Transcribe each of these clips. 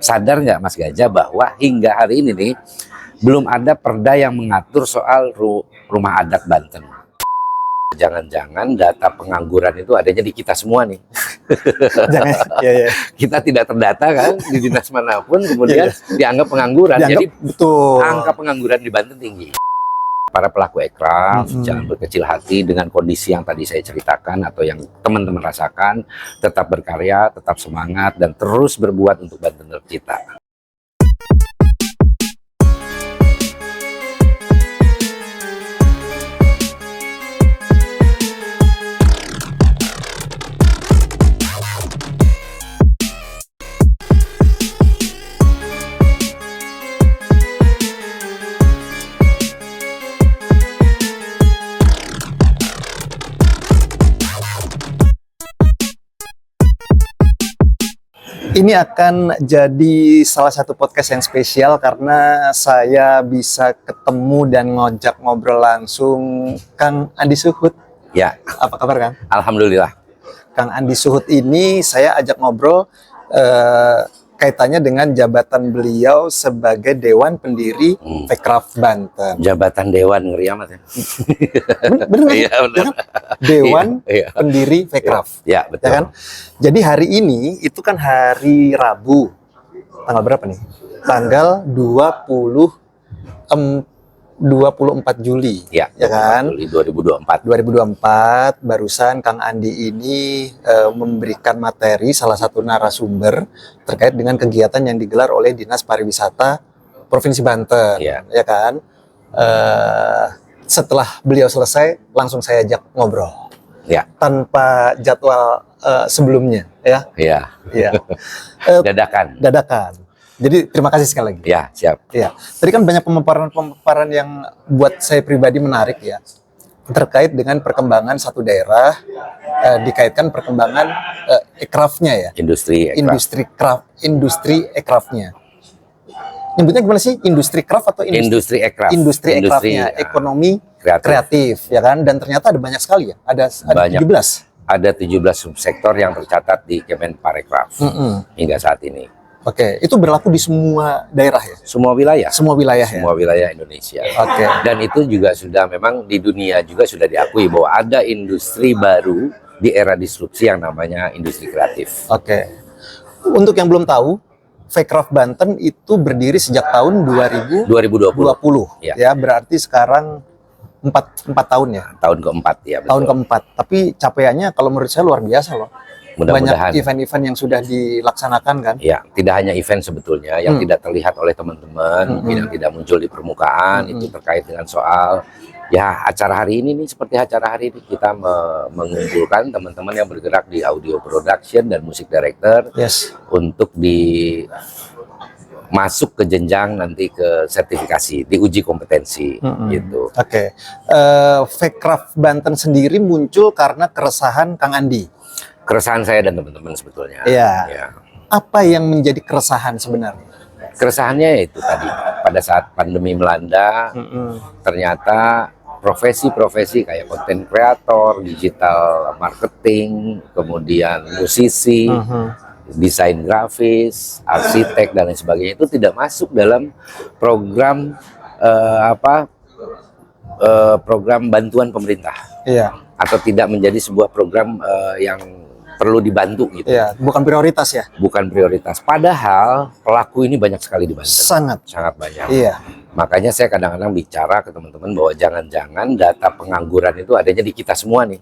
Sadar nggak Mas Gajah bahwa hingga hari ini nih belum ada perda yang mengatur soal rumah adat Banten. Jangan-jangan data pengangguran itu adanya di kita semua nih. Kita tidak terdata kan di dinas manapun, kemudian dianggap pengangguran. Jadi betul. Angka pengangguran di Banten tinggi. Para pelaku ekraf jangan berkecil hati dengan kondisi yang tadi saya ceritakan atau yang teman-teman rasakan. Tetap berkarya, tetap semangat, dan terus berbuat untuk Bantener kita. Ini akan jadi salah satu podcast yang spesial karena saya bisa ketemu dan ngajak ngobrol langsung Kang Andi Suhut. Ya. Apa kabar, Kang? Alhamdulillah. Kang Andi Suhut ini saya ajak ngobrol kaitannya dengan jabatan beliau sebagai Dewan Pendiri Fekraf Banten. Jabatan Dewan, ngeri amat ya. Benar kan? Iya, benar. Dewan Pendiri Fekraf. Ya, betul. Ya kan? Jadi hari ini itu kan hari Rabu. Tanggal berapa nih? Tanggal 24 Juli. Ya kan? Juli 2024. 2024 barusan Kang Andi ini memberikan materi salah satu narasumber terkait dengan kegiatan yang digelar oleh Dinas Pariwisata Provinsi Banten. Ya kan? Setelah beliau selesai langsung saya ajak ngobrol. Ya. Tanpa jadwal sebelumnya, ya. Iya. Dadakan. Jadi terima kasih sekali lagi. Ya, siap. Ya. Tadi kan banyak pemaparan yang buat saya pribadi menarik ya. Terkait dengan perkembangan satu daerah, dikaitkan perkembangan ekrafnya ya. Industri ekrafnya. Nyebutnya gimana sih? Industri craft atau industri ekraf? Industri ekrafnya, ekonomi kreatif, ya kan? Dan ternyata ada banyak sekali ya. Ada 17. Ada 17 subsektor yang tercatat di Kemenparekraf hingga saat ini. Oke, itu berlaku di semua daerah ya? Semua wilayah. Semua wilayah ya? Semua wilayah Indonesia. Oke. Dan itu juga sudah memang di dunia juga sudah diakui bahwa ada industri baru di era disrupsi yang namanya industri kreatif. Oke. Untuk yang belum tahu, Fekraf Banten itu berdiri sejak tahun 2020. Ya, berarti sekarang 4 tahun ya? Tahun keempat ya. Betul. Tahun keempat. Tapi capaiannya kalau menurut saya luar biasa loh. Mudah-mudahan. Banyak event-event yang sudah dilaksanakan kan? Ya, tidak hanya event sebetulnya yang tidak terlihat oleh teman-teman, yang tidak muncul di permukaan, itu terkait dengan soal ya acara hari ini nih, seperti acara hari ini kita mengumpulkan teman-teman yang bergerak di audio production dan musik director untuk masuk ke jenjang nanti ke sertifikasi, diuji kompetensi gitu. Oke. Fekraf Banten sendiri muncul karena keresahan Kang Andi. Keresahan saya dan teman-teman sebetulnya. Iya. Apa yang menjadi keresahan sebenarnya? Keresahannya itu tadi pada saat pandemi melanda, ternyata profesi-profesi kayak content creator, digital marketing, kemudian musisi, desain grafis, arsitek dan lain sebagainya itu tidak masuk dalam program program bantuan pemerintah. Iya. Atau tidak menjadi sebuah program yang perlu dibantu gitu. Iya, bukan prioritas ya? Bukan prioritas. Padahal pelaku ini banyak sekali di Banten. Sangat banyak. Iya. Makanya saya kadang-kadang bicara ke teman-teman bahwa jangan-jangan data pengangguran itu adanya di kita semua nih.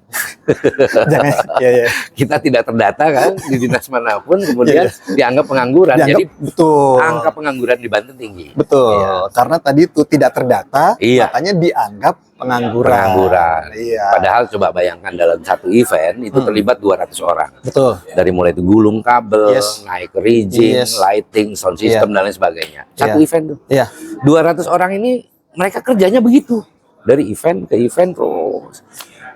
Kita tidak terdata kan di dinas manapun, kemudian dianggap pengangguran. Jadi betul. Angka pengangguran di Banten tinggi. Betul. Karena tadi itu tidak terdata, makanya dianggap pengangguran. Padahal coba bayangkan dalam satu event itu terlibat 200 orang. Betul. Dari mulai itu gulung kabel, naik ke rigging, lighting, sound system dan lain sebagainya. Satu event tuh. 200 orang ini mereka kerjanya begitu. Dari event ke event terus.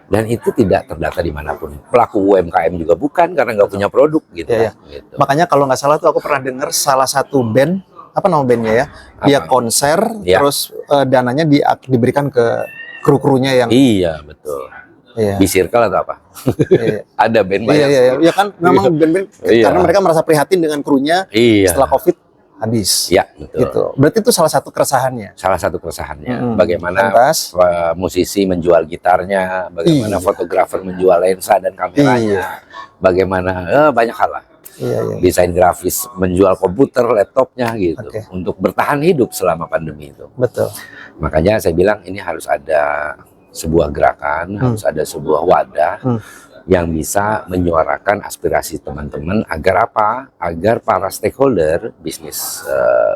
Dan itu tidak terdata dimanapun. Pelaku UMKM juga bukan karena nggak punya produk gitu. Gitu. Makanya kalau nggak salah tuh aku pernah dengar salah satu band, apa nama bandnya ya? Dia konser, terus dananya diberikan ke kru-krunya yang. Iya betul. Di circle atau apa? Ada band banyak. Iya kan memang band-band karena mereka merasa prihatin dengan krunya setelah COVID habis. Ya, betul. Gitu. Berarti itu salah satu keresahannya. Salah satu keresahannya. Bagaimana Lantas, musisi menjual gitarnya, bagaimana fotografer menjual lensa dan kameranya, bagaimana banyak hal lah. Desain grafis menjual komputer, laptopnya gitu, untuk bertahan hidup selama pandemi itu. Betul. Makanya saya bilang ini harus ada sebuah gerakan, harus ada sebuah wadah yang bisa menyuarakan aspirasi teman-teman agar apa? Agar para stakeholder bisnis,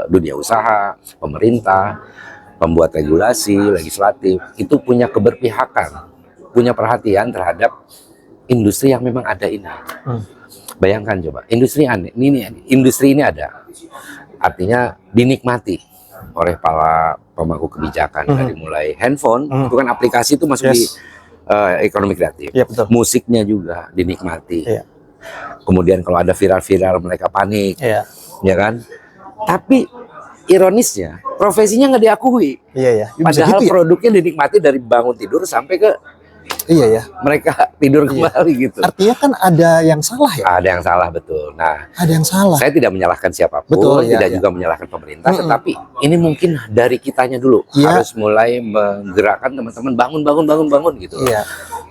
dunia usaha, pemerintah, pembuat regulasi, legislatif itu punya keberpihakan, punya perhatian terhadap industri yang memang ada ini. Bayangkan coba, industri ini ada, artinya dinikmati oleh para pemangku kebijakan dari mulai handphone, itu kan aplikasi itu masuk di ekonomi kreatif. Ya, betul. Musiknya juga dinikmati. Kemudian kalau ada viral-viral mereka panik, ya kan? Tapi ironisnya profesinya nggak diakui. Padahal gitu produknya dinikmati dari bangun tidur sampai ke mereka tidur kembali gitu. Artinya kan ada yang salah ya? Ada yang salah, betul. Nah, ada yang salah. Saya tidak menyalahkan siapapun, tidak juga menyalahkan pemerintah, tetapi ini mungkin dari kitanya dulu harus mulai menggerakkan teman-teman bangun gitu.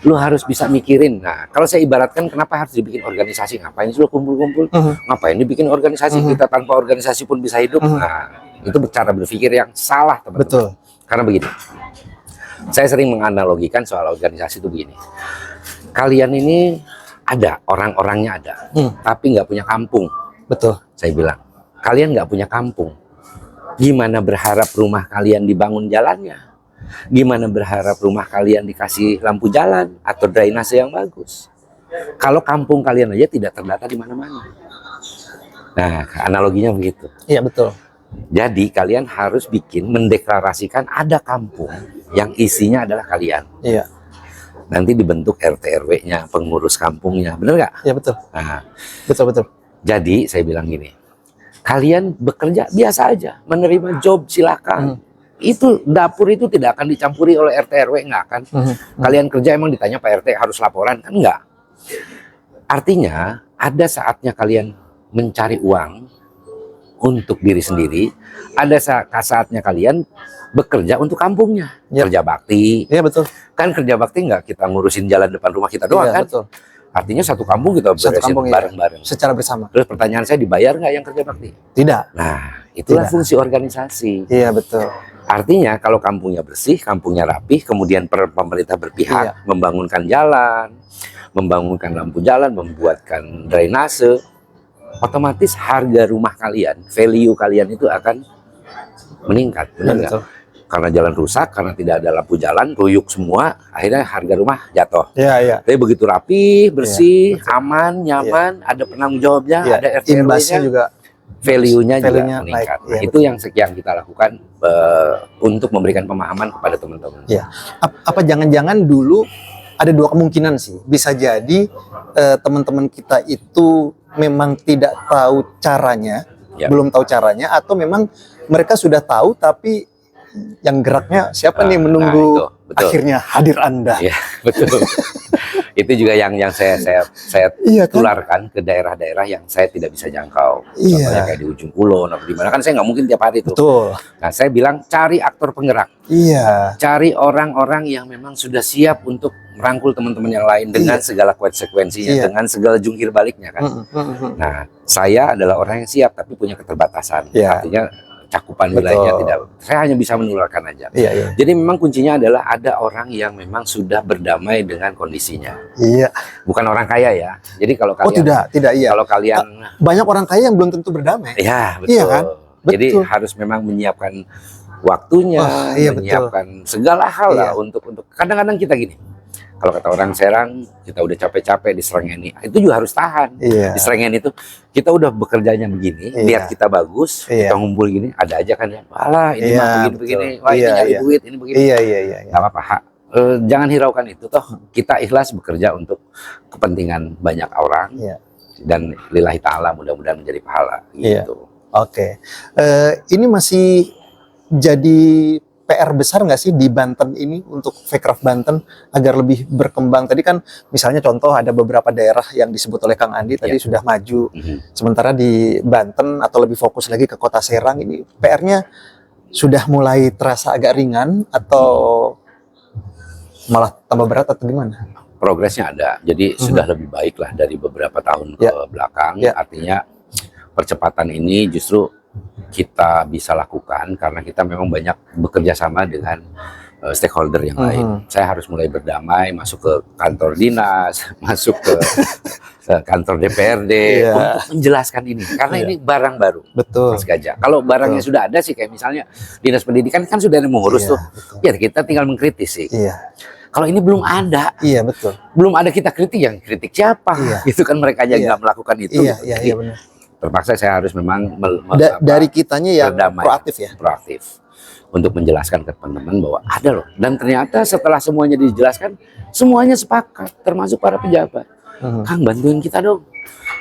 Lu harus bisa mikirin. Nah, kalau saya ibaratkan kenapa harus dibikin organisasi? Ngapain sih lu kumpul-kumpul? Ngapain dibikin organisasi? Kita tanpa organisasi pun bisa hidup. Nah, itu cara berpikir yang salah, teman-teman. Betul. Karena begini. Saya sering menganalogikan soal organisasi itu begini. Kalian ini ada, orang-orangnya ada, tapi nggak punya kampung. Betul. Saya bilang, kalian nggak punya kampung. Gimana berharap rumah kalian dibangun jalannya? Gimana berharap rumah kalian dikasih lampu jalan atau drainase yang bagus? Kalau kampung kalian aja tidak terdata di mana-mana. Nah, analoginya begitu. Iya, betul. Jadi kalian harus mendeklarasikan ada kampung yang isinya adalah kalian. Iya. Nanti dibentuk RT RW-nya, pengurus kampungnya, bener nggak? Iya, betul. Nah, betul. Jadi saya bilang gini, kalian bekerja biasa aja, menerima job silakan. Itu dapur itu tidak akan dicampuri oleh RT RW, nggak akan. Kalian kerja emang ditanya Pak RT harus laporan kan nggak? Artinya ada saatnya kalian mencari uang untuk diri sendiri, ada saatnya kalian bekerja untuk kampungnya, kerja bakti. Iya, betul. Kan kerja bakti nggak kita ngurusin jalan depan rumah kita doang, kan? Betul. Artinya satu kampung kita beresin bareng-bareng. Secara bersama. Terus pertanyaan saya, dibayar nggak yang kerja bakti? Tidak. Nah, itulah fungsi organisasi. Iya, betul. Artinya kalau kampungnya bersih, kampungnya rapih, kemudian pemerintah berpihak, membangunkan jalan, membangunkan lampu jalan, membuatkan drainase, otomatis harga rumah kalian, value kalian itu akan meningkat, benar nggak? Karena jalan rusak, karena tidak ada lampu jalan, ruyuk semua, akhirnya harga rumah jatuh. Tapi begitu rapi, bersih, aman, nyaman, ada penanggung jawabnya, ada RT RW-nya, juga value-nya juga meningkat. Itu yang sekian kita lakukan untuk memberikan pemahaman kepada teman-teman. Apa jangan-jangan dulu ada dua kemungkinan sih, bisa jadi teman-teman kita itu memang tidak tahu caranya, belum tahu caranya, atau memang mereka sudah tahu tapi yang geraknya siapa nih menunggu akhirnya hadir Anda. Ya, betul. Itu juga yang saya tularkan ke daerah-daerah yang saya tidak bisa jangkau. Contohnya kayak di ujung kulon atau di mana, kan saya nggak mungkin tiap hari itu. Nah, saya bilang cari aktor penggerak. Cari orang-orang yang memang sudah siap untuk merangkul teman-teman yang lain dengan segala konsekuensinya, dengan segala jungkir baliknya kan. Nah, saya adalah orang yang siap tapi punya keterbatasan. Artinya cakupan wilayahnya tidak, saya hanya bisa menularkan aja. Jadi memang kuncinya adalah ada orang yang memang sudah berdamai dengan kondisinya. Bukan orang kaya ya. Jadi kalau kalian kalau kalian banyak orang kaya yang belum tentu berdamai. Ya, betul. Kan? Jadi harus memang menyiapkan waktunya, menyiapkan segala hal lah untuk kadang-kadang kita gini. Kalau kata orang Serang, kita udah capek-capek diserengeni, itu juga harus tahan. Diserengeni itu, kita udah bekerjanya begini, lihat kita bagus, kita ngumpul gini, ada aja kan ya, alah ini mah begini-begini, wah ini nyari duit, ini begini. Gak apa-apa, jangan hiraukan itu, toh kita ikhlas bekerja untuk kepentingan banyak orang, dan lillahi ta'ala mudah-mudahan menjadi pahala. Gitu. Ini masih jadi PR besar nggak sih di Banten ini untuk Vcraft Banten agar lebih berkembang? Tadi kan misalnya contoh ada beberapa daerah yang disebut oleh Kang Andi tadi sudah maju, sementara di Banten atau lebih fokus lagi ke Kota Serang ini PR-nya sudah mulai terasa agak ringan atau malah tambah berat atau gimana? Progresnya ada, jadi sudah lebih baik lah dari beberapa tahun ke belakang. Artinya percepatan ini justru kita bisa lakukan karena kita memang banyak bekerja sama dengan stakeholder yang lain. Saya harus mulai berdamai, masuk ke kantor dinas, masuk ke kantor DPRD untuk menjelaskan ini karena ini barang baru. Betul. Mas Gajah. Kalau barangnya sudah ada sih kayak misalnya dinas pendidikan kan sudah ada yang mengurus tuh. Ya kita tinggal mengkritis sih. Kalau ini belum ada. Betul. Belum ada kita kritik, yang kritik siapa? Itu kan mereka aja nggak melakukan itu. Iya benar. Terpaksa saya harus memang dari kitanya yang berdamai, proaktif ya. Proaktif untuk menjelaskan ke teman-teman bahwa ada loh. Dan ternyata setelah semuanya dijelaskan, semuanya sepakat, termasuk para pejabat. Kang bantuin kita dong.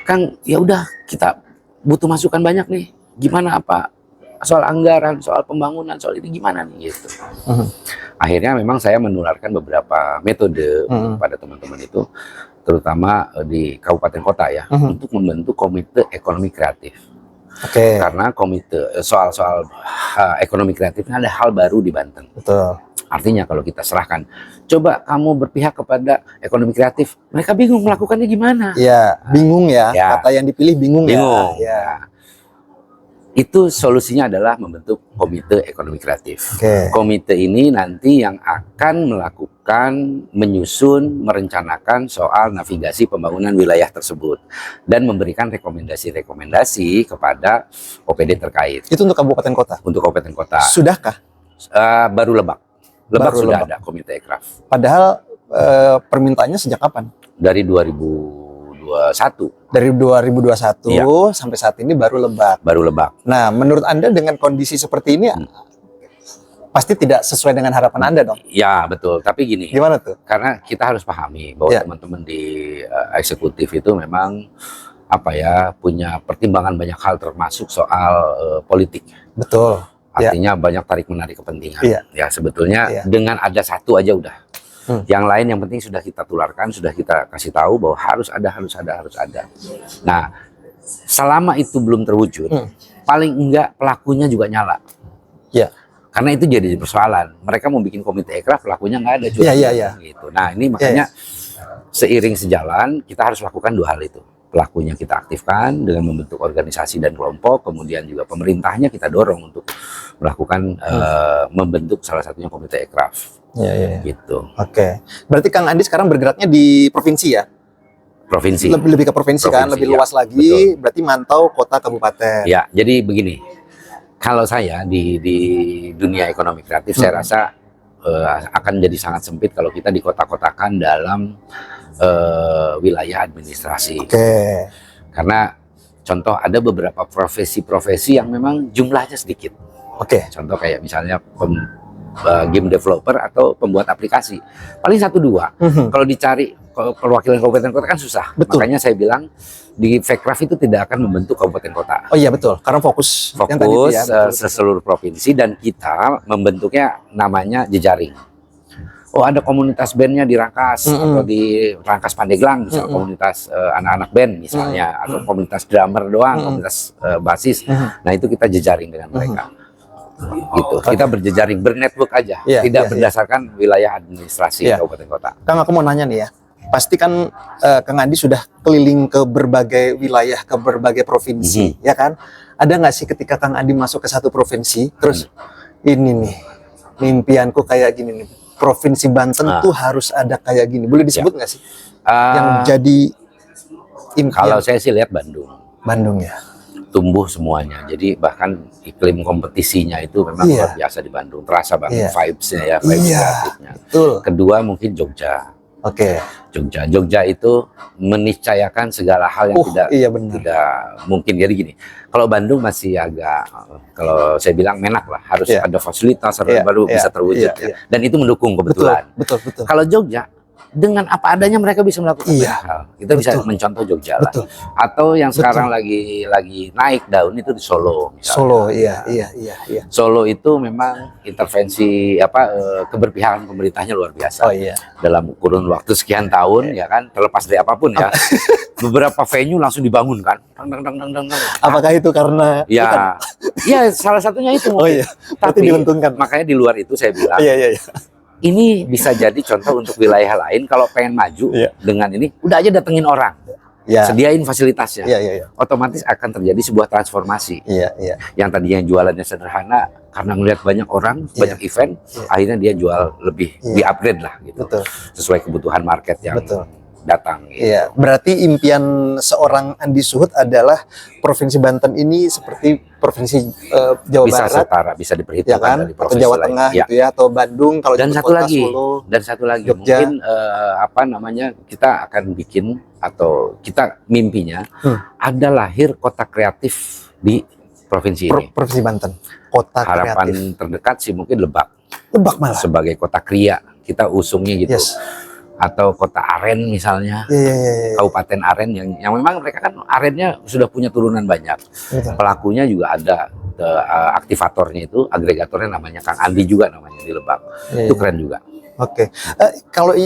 Kang, ya udah kita butuh masukan banyak nih. Gimana apa? Soal anggaran, soal pembangunan, soal ini gimana nih gitu. Akhirnya memang saya menularkan beberapa metode pada teman-teman itu, terutama di kabupaten kota ya, untuk membentuk komite ekonomi kreatif. Karena komite soal-soal ekonomi kreatif ini ada hal baru di Banten. Betul. Artinya kalau kita serahkan, coba kamu berpihak kepada ekonomi kreatif, mereka bingung melakukannya gimana. Iya, bingung ya. Kata yang dipilih bingung ya. Itu solusinya adalah membentuk komite ekonomi kreatif. Komite ini nanti yang akan melakukan, menyusun, merencanakan soal navigasi pembangunan wilayah tersebut dan memberikan rekomendasi-rekomendasi kepada OPD terkait. Itu untuk kabupaten kota? Untuk kabupaten kota. Sudahkah? Baru Lebak. Lebak sudah ada komite ekraf. Padahal permintaannya sejak kapan? Dari 2021. Dari 2021 sampai saat ini baru Lebak. Baru Lebak. Nah, menurut Anda dengan kondisi seperti ini pasti tidak sesuai dengan harapan Anda dong? Ya, betul. Tapi gini. Gimana tuh? Karena kita harus pahami bahwa teman-teman di eksekutif itu memang punya pertimbangan banyak hal termasuk soal politik. Betul. Artinya banyak tarik-menarik kepentingan. Ya, sebetulnya dengan ada satu aja udah. Yang lain yang penting sudah kita tularkan, sudah kita kasih tahu bahwa harus ada. Nah, selama itu belum terwujud, paling enggak pelakunya juga nyala. Karena itu jadi persoalan. Mereka mau bikin komite ekraf, pelakunya nggak ada juga. Gitu. Nah, ini makanya seiring sejalan kita harus lakukan dua hal itu. Pelakunya kita aktifkan dengan membentuk organisasi dan kelompok, kemudian juga pemerintahnya kita dorong untuk melakukan membentuk salah satunya komite ekraf. Gitu. Berarti Kang Andi sekarang bergeraknya di provinsi ya? Provinsi. Lebih ke provinsi kan, lebih luas lagi. Betul. Berarti mantau kota kabupaten. Ya, jadi begini. Kalau saya di dunia ekonomi kreatif, saya rasa akan jadi sangat sempit kalau kita dikotak-kotakan dalam wilayah administrasi. Karena contoh ada beberapa profesi-profesi yang memang jumlahnya sedikit. Contoh kayak misalnya game developer atau pembuat aplikasi paling 1-2. Kalau dicari perwakilan kabupaten kota kan susah. Makanya saya bilang di Vcraft itu tidak akan membentuk kabupaten kota. Oh iya betul, karena fokus yang tadi seluruh provinsi dan kita membentuknya namanya jejaring. Oh ada komunitas bandnya di Rangkas atau di Rangkas Pandeglang misalnya komunitas anak-anak band misalnya atau komunitas drummer doang, komunitas basis. Nah itu kita jejaring dengan mereka. Gitu. Kita berjejaring, bernetwork aja, tidak berdasarkan wilayah administrasi kabupaten kota. Kang, aku mau nanya nih ya, pasti kan Kang Andi sudah keliling ke berbagai wilayah, ke berbagai provinsi, ya kan? Ada nggak sih ketika Kang Andi masuk ke satu provinsi, terus ini nih mimpianku kayak gini nih, provinsi Banten tuh harus ada kayak gini, boleh disebut nggak sih? Yang jadi impian? Kalau saya sih lihat Bandung. Bandung ya. Tumbuh semuanya, jadi bahkan iklim kompetisinya itu memang luar biasa di Bandung, terasa banget vibes-nya ya, vibes kreatifnya. Kedua mungkin Jogja. Jogja itu meniscayakan segala hal yang tidak mungkin. Jadi gini, kalau Bandung masih agak, kalau saya bilang menak lah, harus ada fasilitas baru bisa terwujud dan itu mendukung kebetulan. Betul. Kalau Jogja dengan apa adanya mereka bisa melakukan Iya. banyak hal. Kita bisa Betul. mencontoh Jogja lah. Betul. Atau yang sekarang lagi naik daun itu di Solo misalnya. Solo, iya. Solo itu memang intervensi keberpihakan pemerintahnya luar biasa. Oh iya. Dalam kurun waktu sekian tahun ya kan, terlepas dari apapun ya. Beberapa venue langsung dibangun kan. Dang, dang, dang, dang, dang, dang. Apakah itu karena Ya, ya salah satunya itu Oh mungkin. iya. Berarti diuntungkan. Makanya di luar itu saya bilang, Iya. ini bisa jadi contoh untuk wilayah lain kalau pengen maju Iya. dengan ini, udah aja datengin orang, Iya. sediain fasilitasnya, Iya. otomatis akan terjadi sebuah transformasi. Iya. Yang tadinya jualannya sederhana, karena ngelihat banyak orang, banyak event, akhirnya dia jual lebih, di-upgrade lah gitu, Betul. sesuai kebutuhan market yang Betul. datang. Gitu. Iya, berarti impian seorang Andi Suhut adalah Provinsi Banten ini seperti Provinsi Jawa Bisa Barat, setara, bisa ya diperhitungkan kan? dari Atau provinsi Jawa lain. Tengah Ya. gitu ya, atau Bandung kalau Dan ibu satu kota lagi, Solo. Jogja. mungkin kita akan bikin atau kita mimpinya ada lahir kota kreatif di provinsi ini. Provinsi Banten, kota Harapan kreatif. terdekat sih mungkin Lebak Lebak malah. sebagai kota kria, kita usungnya gitu. Yes. Atau kota Aren misalnya, Iya. Kabupaten Aren yang memang mereka kan arennya sudah punya turunan banyak. Betul. Pelakunya juga ada, aktivatornya itu, agregatornya namanya Kang Andi juga namanya di Lebak. Iya. Itu keren juga. Oke. Kalau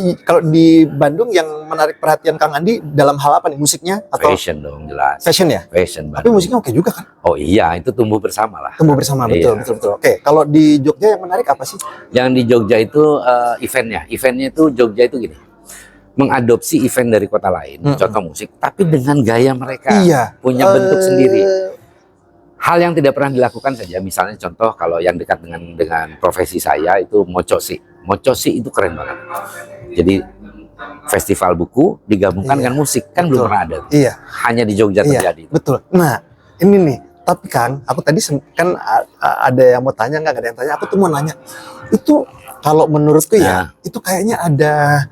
di Bandung yang menarik perhatian Kang Andi dalam hal apa nih? Musiknya atau Fashion dong jelas. fashion ya? Fashion Tapi Bandung. musiknya oke juga kan? Oh iya, itu tumbuh bersama lah. Tumbuh bersama, Iya. betul. Oke, kalau di Jogja yang menarik apa sih? Yang di Jogja itu eventnya itu Jogja itu gini, mengadopsi event dari kota lain, contoh musik, tapi dengan gaya mereka, Iya. punya bentuk sendiri. Hal yang tidak pernah dilakukan saja, misalnya contoh kalau yang dekat dengan profesi saya itu Mocosi. Mocosi itu keren banget. Jadi festival buku digabungkan dengan musik, kan belum pernah ada. Iya. Hanya di Jogja terjadi. Betul. Nah, ini nih. Tapi Kang, aku tadi kan ada yang mau tanya, nggak ada yang tanya. Aku tuh mau nanya. Itu kalau menurutku ya, itu kayaknya ada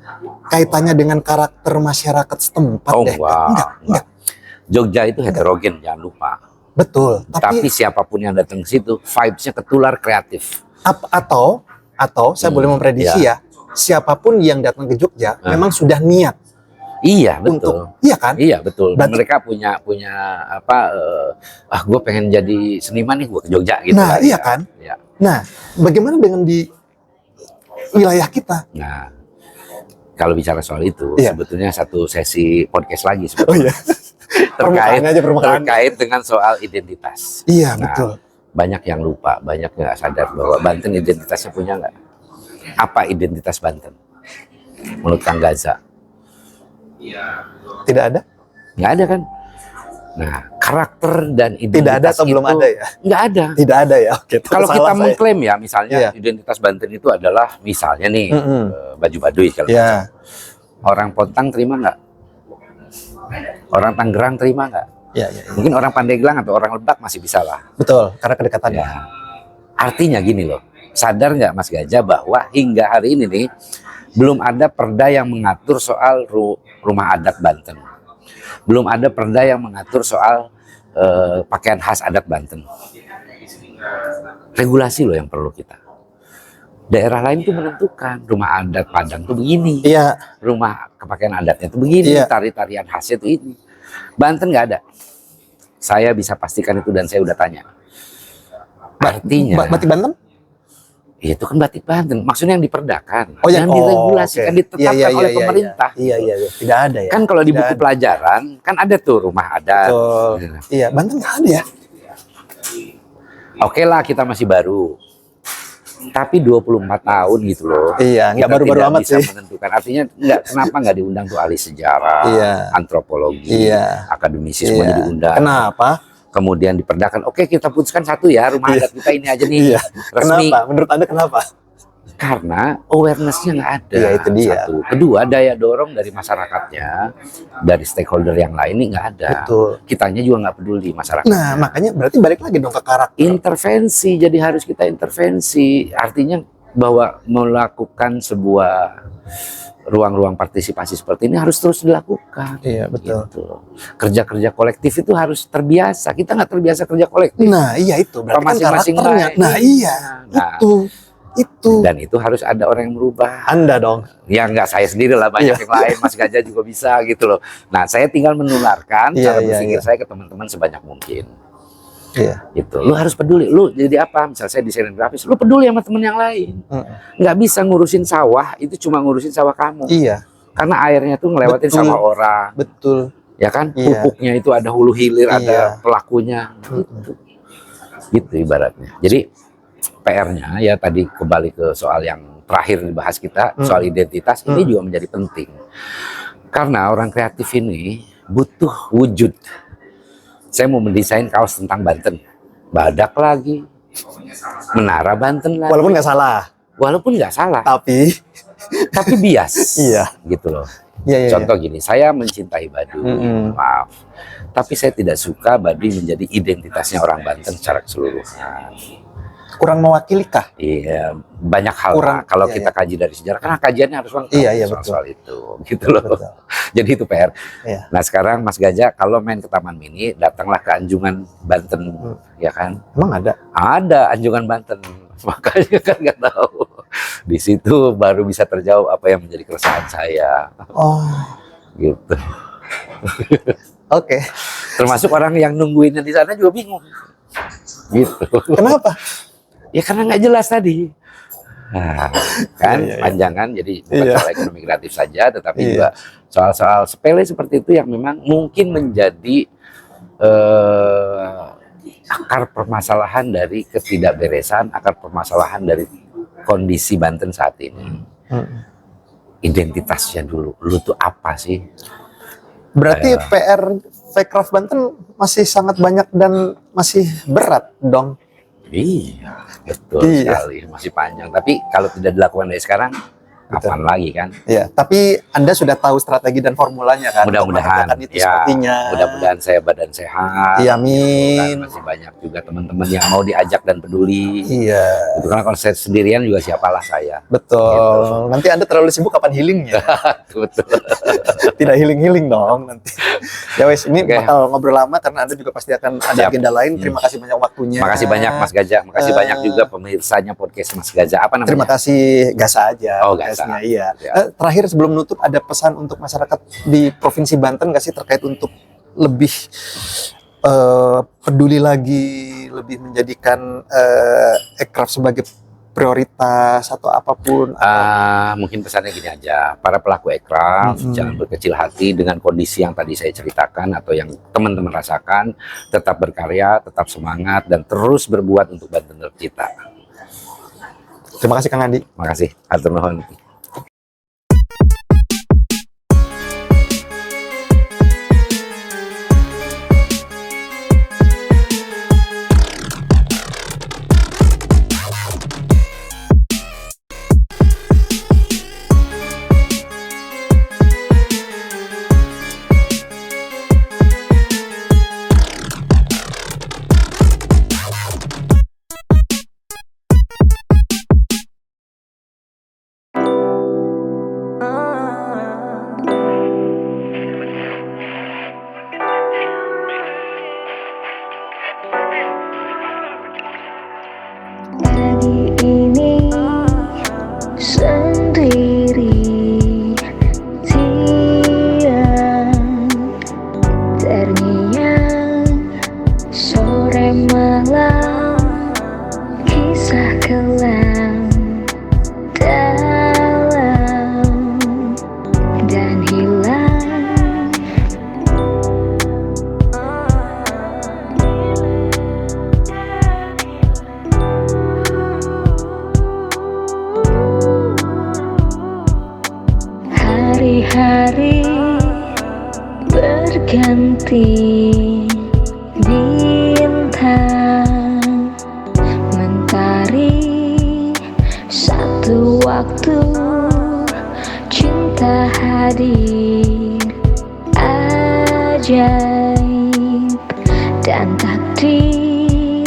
kaitannya dengan karakter masyarakat setempat Oh deh. enggak. Jogja itu heterogen, jangan lupa. Betul. Tapi siapapun yang datang ke situ, vibes-nya ketular kreatif. Atau saya boleh memprediksi ya, siapapun yang datang ke Jogja memang sudah niat Iya betul. untuk, iya kan? Iya betul. Berarti- Mereka punya gue pengen jadi seniman nih, gue ke Jogja gitu. Nah, lah, iya ya. kan? Ya. Nah, bagaimana dengan di wilayah kita? Nah, kalau bicara soal itu, Iya. sebetulnya satu sesi podcast lagi Oh sebetulnya. iya. Permukaannya aja, permukaan. terkait dengan soal identitas. Iya, Nah, betul. Banyak yang lupa, banyak nggak sadar bahwa Banten identitasnya punya nggak? Apa identitas Banten? Menurut Kang Gaza, Tidak ada? nggak ada kan? Nah, karakter dan identitas Tidak ada atau belum itu ada ya? nggak ada. Tidak ada ya. Oke. Kalau salah kita saya. mengklaim ya, misalnya Iya. identitas Banten itu adalah misalnya nih baju baduy kalau Ya, orang Pontang terima nggak? Orang Tangerang terima nggak? ya. Mungkin orang Pandeglang atau orang Lebak masih bisa lah. Betul, karena kedekatannya. Ya. Artinya gini loh, sadar nggak Mas Gajah bahwa hingga hari ini nih belum ada perda yang mengatur soal rumah adat Banten. Belum ada perda yang mengatur soal pakaian khas adat Banten. Regulasi loh yang perlu kita. Daerah lain tuh menentukan rumah adat Padang tuh begini, Iya, rumah kepakaian adatnya tuh begini, Iya. tari-tarian khasnya tuh ini. Banten nggak ada. Saya bisa pastikan itu dan saya udah tanya. Artinya Batik Banten? itu kan batik Banten, maksudnya yang diperdakan, Oh, yang diregulasikan, ditetapkan oleh pemerintah. Iya. Tidak ada ya. Kan kalau di Tidak buku ada. pelajaran kan ada tuh rumah adat. Betul. Iya, Banten nggak ada ya. Oke lah kita masih baru. Tapi 24 tahun gitu loh. Iya, nggak Kita baru-baru tidak amat bisa sih. menentukan. Artinya kenapa nggak diundang tuh ahli sejarah, Iya. antropologi, Iya. akademisi semuanya Iya. diundang. Kenapa? Kemudian diperdakan. Oke kita putuskan satu ya, rumah adat kita ini aja nih. Iya. Resmi. Kenapa? Menurut Anda kenapa? Karena awareness-nya nggak ada. Iya, itu dia. Satu. Kedua, daya dorong dari masyarakatnya, dari stakeholder yang lain ini nggak ada. Betul. Kitanya juga nggak peduli masyarakat. Nah, makanya berarti balik lagi dong ke karakter. Intervensi, jadi harus kita intervensi. Artinya bahwa melakukan sebuah ruang-ruang partisipasi seperti ini harus terus dilakukan. Iya, betul. Gitu. Kerja-kerja kolektif itu harus terbiasa. Kita nggak terbiasa kerja kolektif. Nah, iya itu. Berarti kan Masing-masing karakternya. lain. Nah, iya. Nah, Itu. Itu. Dan itu harus ada orang yang merubah. Anda dong. Ya nggak saya sendiri lah, banyak Iya. yang lain, Mas Gajah juga bisa gitu loh. Nah, saya tinggal menularkan Iya, cara iya, berpikir iya. saya ke teman-teman sebanyak mungkin. Iya. Gitu. Lu harus peduli. Lu jadi apa? Misal saya desainer grafis, lu peduli sama temen yang lain. Nggak bisa ngurusin sawah, itu cuma ngurusin sawah kamu. Iya. Karena airnya tuh ngelewatin Betul. sawah orang. Betul. Ya kan? Iya. Pupuknya itu ada hulu hilir, Iya. ada pelakunya. Gitu. Gitu ibaratnya. Jadi PR-nya ya tadi kembali ke soal yang terakhir dibahas kita, soal identitas, ini juga menjadi penting. Karena orang kreatif ini butuh wujud. Saya mau mendesain kaos tentang Banten, Badak lagi, Menara Banten lagi. Walaupun nggak salah. Walaupun nggak salah, Tapi bias. Iya. Gitu loh. Iya. Contoh gini, saya mencintai Baduy, maaf, tapi saya tidak suka Baduy menjadi identitasnya orang Banten secara keseluruhan. Kurang mewakili kah? Iya, banyak hal Kurang, kalau iya, kita kaji dari sejarah, karena kajiannya harus lengkap Iya, soal itu, gitu loh. Betul. Jadi itu PR. Iya. Nah sekarang Mas Gajah kalau main ke Taman Mini, datanglah ke Anjungan Banten, ya kan? Emang ada? Ada Anjungan Banten, makanya kan nggak tahu. Di situ baru bisa terjawab apa yang menjadi keresahan saya, Oh, gitu. oke. Termasuk orang yang nungguinnya di sana juga bingung, gitu. Kenapa? Ya karena nggak jelas tadi. Nah, kan Iya. panjang kan, jadi bukan Iya. soal ekonomi kreatif saja, tetapi Iya. juga soal-soal sepele seperti itu yang memang mungkin menjadi akar permasalahan dari ketidakberesan, akar permasalahan dari kondisi Banten saat ini. Identitasnya dulu, lu tuh apa sih? Berarti PR Vcraft Banten masih sangat banyak dan masih berat dong. Iya, betul Iya. sekali, masih panjang. Tapi kalau tidak dilakukan dari sekarang, kapan lagi kan? Iya, tapi Anda sudah tahu strategi dan formulanya kan? Mudah-mudahan, Untuk mengerjakan itu ya, sepertinya. mudah-mudahan saya badan sehat. Iya, amin. Kan masih banyak juga teman-teman yang mau diajak dan peduli. Iya, Itu karena kalau saya sendirian juga siapalah saya. betul. Gitu. Nanti Anda terlalu sibuk kapan healingnya? Betul. Tidak healing-healing dong nanti. Ya wes, ini Oke. bakal ngobrol lama karena Anda juga pasti akan ada Siap. agenda lain. Terima kasih banyak waktunya. Makasih banyak Mas Gajah, makasih banyak juga pemirsanya podcast Mas Gajah. Apa namanya? Terima kasih Gasa aja. Oh, Gasa. podcastnya, iya. Ya. Terakhir sebelum nutup ada pesan untuk masyarakat di Provinsi Banten nggak sih terkait untuk lebih peduli lagi, lebih menjadikan aircraft sebagai prioritas atau apapun? Mungkin pesannya gini aja, para pelaku aircraft jangan berkecil hati dengan kondisi yang tadi saya ceritakan atau yang teman-teman rasakan, tetap berkarya, tetap semangat dan terus berbuat untuk Banten tercipta. Terima kasih Kang Andi. Makasih, hatur nuhun. Pagi ini sendiri, siang terngiang, sore malam, kisah kelam dalam dan hilang. Hari-hari berganti, bintang mentari, satu waktu cinta hadir, ajaib dan takdir.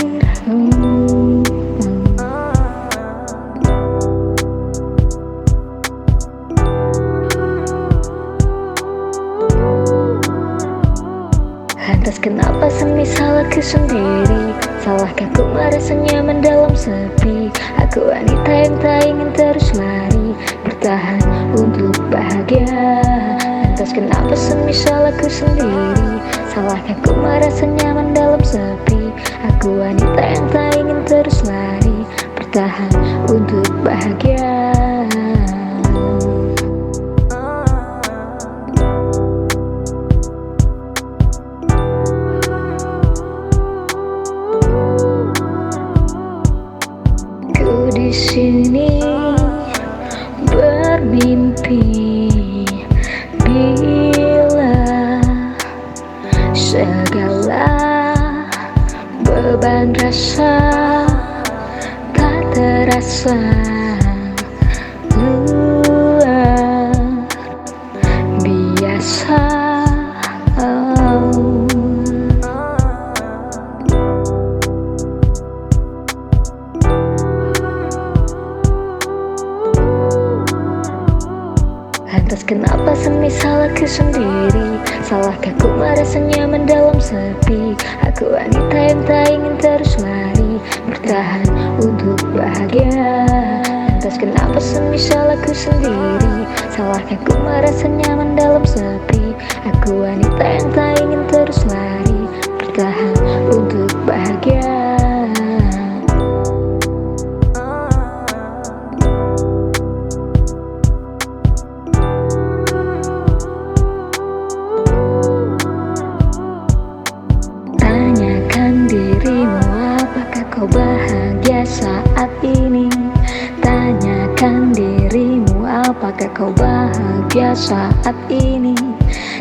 Lantas kenapa semisal aku sendiri, salah Salahkah ku merasa nyaman dalam sepi? Aku wanita yang tak ingin terus lari, bertahan untuk bahagia. Lantas kenapa semisal aku sendiri? Salahkah ku merasa nyaman dalam sepi? Aku wanita yang tak ingin terus lari, bertahan untuk bahagia. Ku di sini bermimpi bila segala beban rasa tak terasa, luar biasa. Lantas kenapa semisal aku sendiri? Salahkah ku merasa nyaman dalam sepi? Aku wanita yang tak ingin terus lari, bertahan untuk bahagia. Lantas kenapa semisal aku sendiri? Salahkah ku merasa nyaman dalam sepi? Aku wanita yang tak ingin terus lari, bertahan untuk bahagia. Tanyakan dirimu, apakah kau bahagia saat ini? Tanyakan dirimu, apakah kau bahagia saat ini?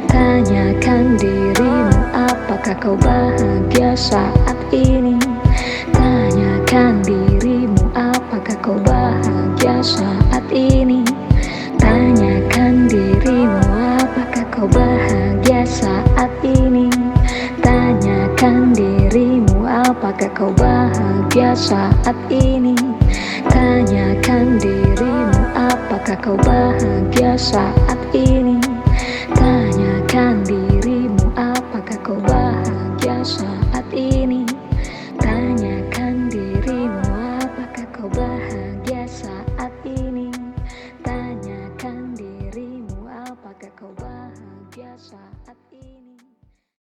Tanyakan dirimu, apakah kau bahagia saat ini? Tanyakan dirimu, apakah kau bahagia saat ini? Tanyakan dirimu, apakah kau bahagia saat ini? Tanyakan dirimu, apakah kau bahagia saat ini? Tanyakan dirimu, apakah kau bahagia saat ini? Tanyakan dirimu, apakah kau bahagia saat ini? Tanyakan dirimu, apakah kau bahagia saat ini? Tanyakan dirimu, apakah kau bahagia saat